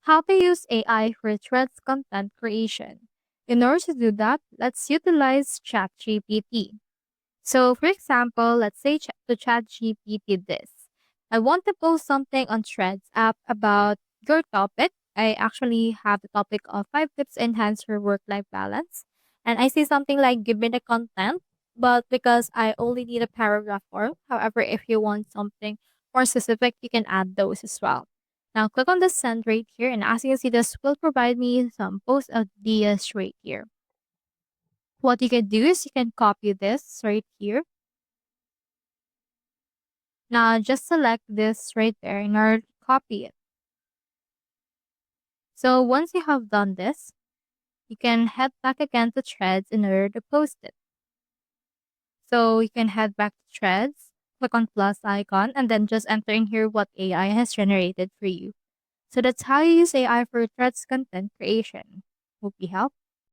How to use AI for threads content creation. In order to do that, let's utilize ChatGPT. So, for example, let's say to ChatGPT this. I want to post something on Threads app about your topic. I actually have the topic of 5 tips to enhance your work-life balance. And I say something like, give me the content, but because I only need a paragraph form. However, if you want something more specific, you can add those as well. Now click on the send right here, and as you can see, this will provide me some post ideas right here. What you can do is you can copy this right here. Now just select this right there in order to copy it. So once you have done this, you can head back again to Threads in order to post it. So you can head back to Threads, click on plus icon, and then just enter in here what AI has generated for you. So that's how you use AI for Threads content creation. Hope you help.